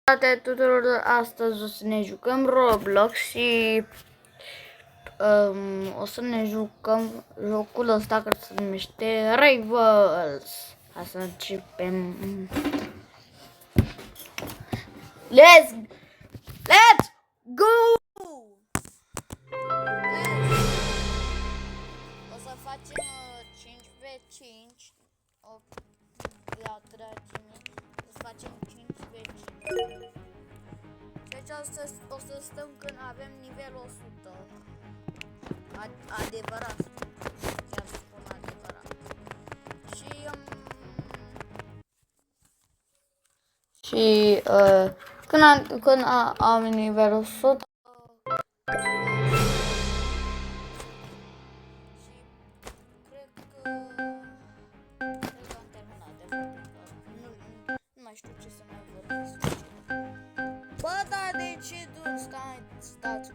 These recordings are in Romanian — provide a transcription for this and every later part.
Salutare tuturor, astăzi o să ne jucăm Roblox și o să ne jucăm jocul ăsta care se numește Rivals. Hai să începem. Let's go! O să facem 5v5 la tragere. O să facem 5v5. Deci o să stăm când avem nivel 100. Adevărat. Chiar spun adevărat. Și când am nivel 100 nu mai știu ce să mai vorbesc. Bă, dar de ce stați?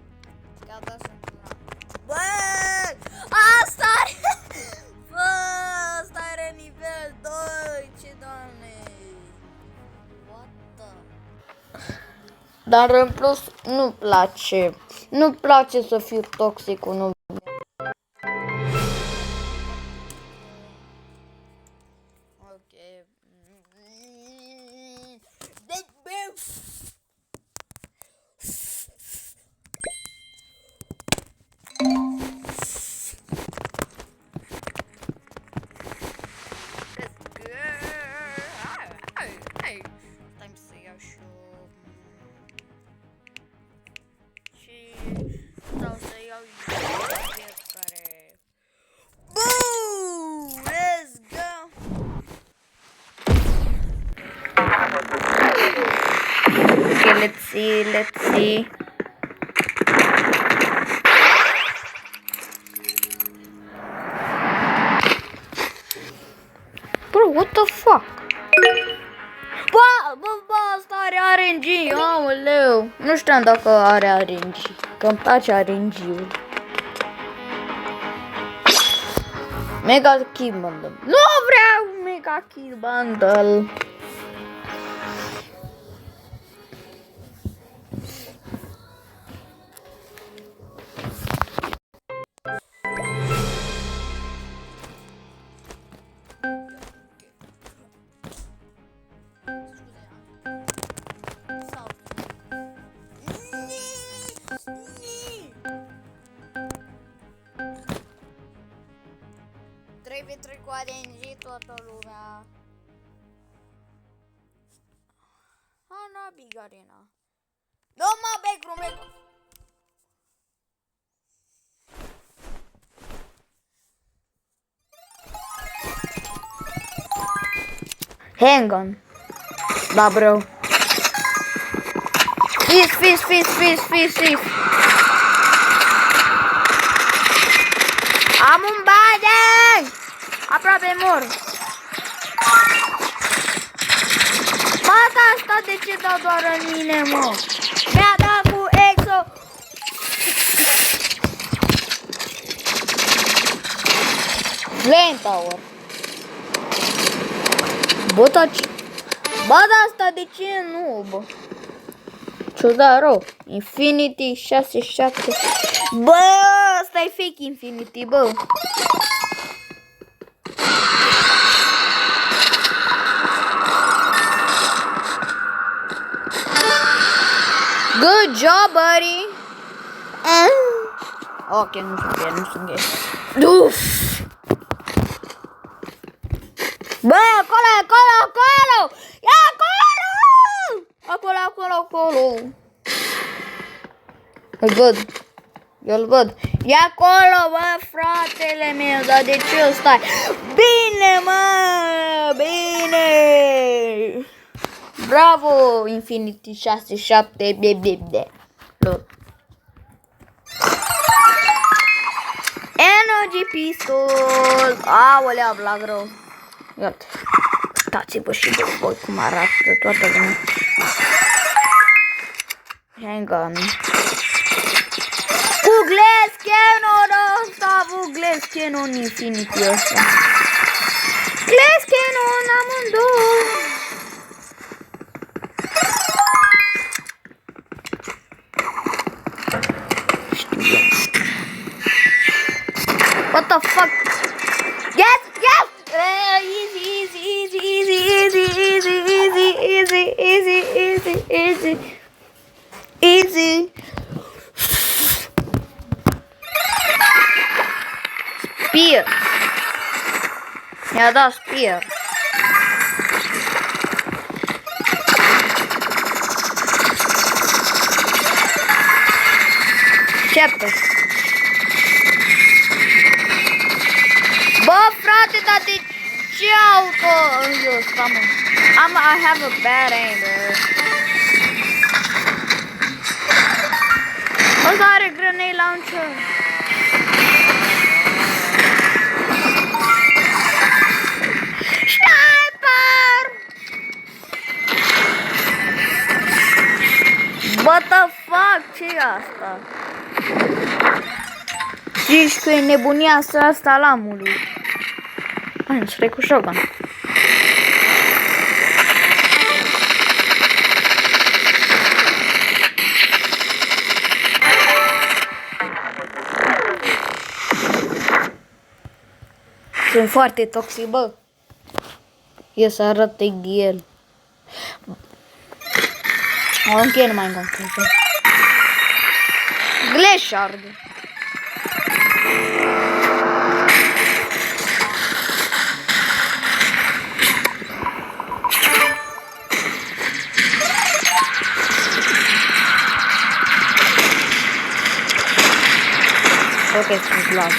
Gata, sunt la... Bă, asta are... Bă, asta are nivel 2, ce doamne. What the... Dar în plus nu-mi place. Nu-mi place să fiu toxic cu nume. Ok. Vreau să iau fiecare. Boom! Let's go! Okay, let's see. Bro, what the fuck? Bă, asta are RNG, aoleu. Nu știam dacă are RNG, că îmi place RNG-ul. Mega Kill Bundle. Nu vreau Mega Kill Bundle. Trebuie trec cu RNG toată lumea. Ana Bigarina. Nu mă bec rumeco. Hang on. Da, bro. Fish. Am un bade! Aproape mor. Bă, asta de ce dau doar în mine, mă? Mi-a dat cu exo. Flame Tower. Bă, asta de ce nu, bă? Ciudat rău. Infinity 67. Bă, asta e fake Infinity, bă. Good job, buddy. Ok, nu sunt gay. Uf. Bă, acolo! Ia acolo! Eu-l văd. E acolo, bă, fratele meu, dar de ce stai? Bine, mă, bine! Bravo, Infinity 67, bebe. Energy Pistol. Aolea, blag rău. Iată. Uitați-vă și de voi cum arată toată lumea. Hang on. Cu Glass Cannon ăsta, cu Glass Cannon Infinity ăsta. Glass Cannon amândouă. Easy. Easy. Spear. Mi-a dat spear. Scepter. Bă, frate, dar de ce auto în jos? I have a bad aim, bro. Ăsta are grenade launcher. Sniper! What the fuck? Ce-i asta? Zici că e nebunia asta lamului. Hai, îmi spre cu shotgun. Sunt foarte toxic, bă. E să arăt el. Ok, nu mai încont. Gleshard. Ok, sunt lag.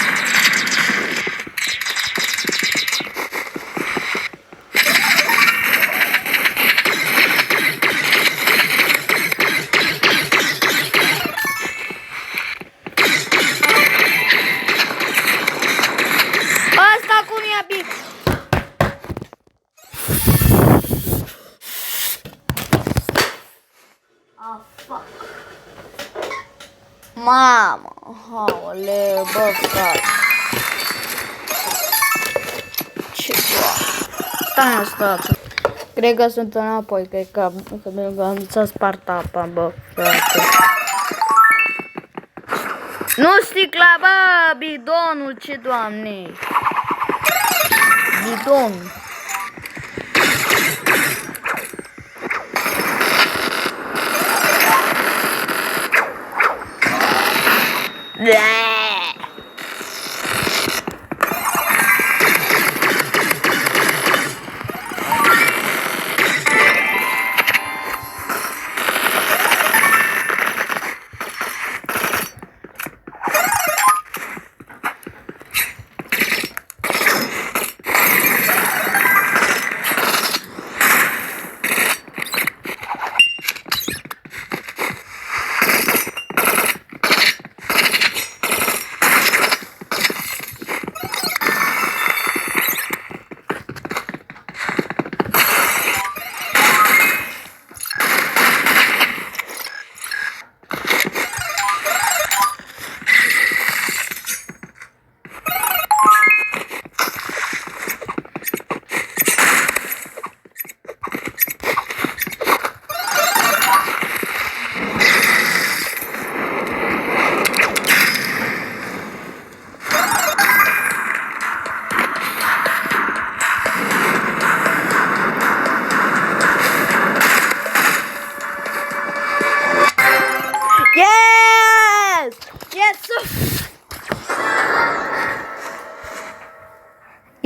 Asta cum i-a bit? Ah, fuck. Mamă, haole, bă, frate. Ce doar. Stai. Cred că sunt înapoi, cred că s-a spart apa, bă, frate. Nu sticla, bă, bidonul, ce doamne. Bidonul.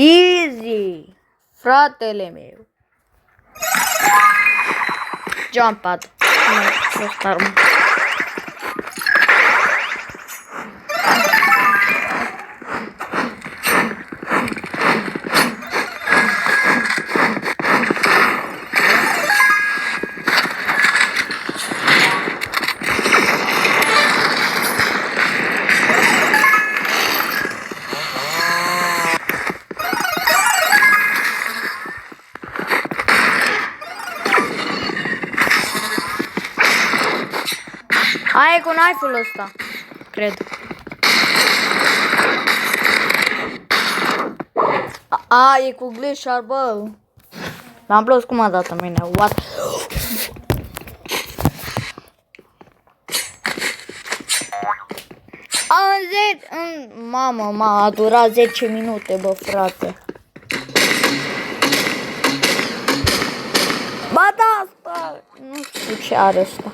Easy, fratele meu. Jump pad. Nu, armă. Aia e cu knife-ul ăsta, cred. E cu glitch-ar, bă. L-am plus cum a dat în mine, what? Mamă, a durat 10 minute, bă, frate. Ba da, asta, nu știu. știu ce are ăsta.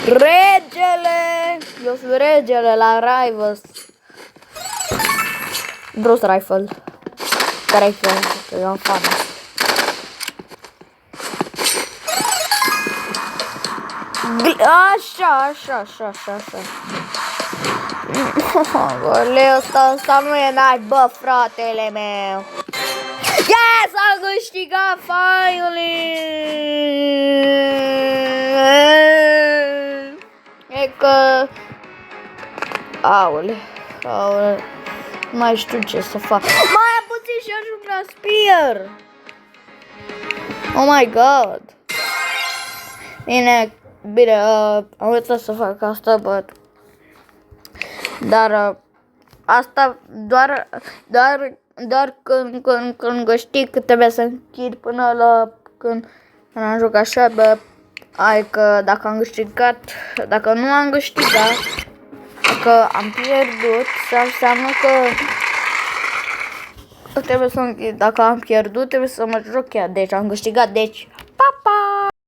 Regele! Eu sunt regele la Rivals. Bruce Rifle. Că eu am fan. Așa. Goleu, ăsta nu e night, bă, fratele meu. Yes, am câștigat finally! E că... Aole. Nu mai știu ce să fac. Mai puțin și ajung la spear. Oh my god. Bine, am uitat să fac asta, dar asta doar când știi că trebuie să închid până la când am jucat așa, adică dacă am câștigat, dacă nu am câștigat, dacă am pierdut, înseamnă că trebuie să închid. Dacă am pierdut, trebuie să mă joc chiar. Deci am câștigat, deci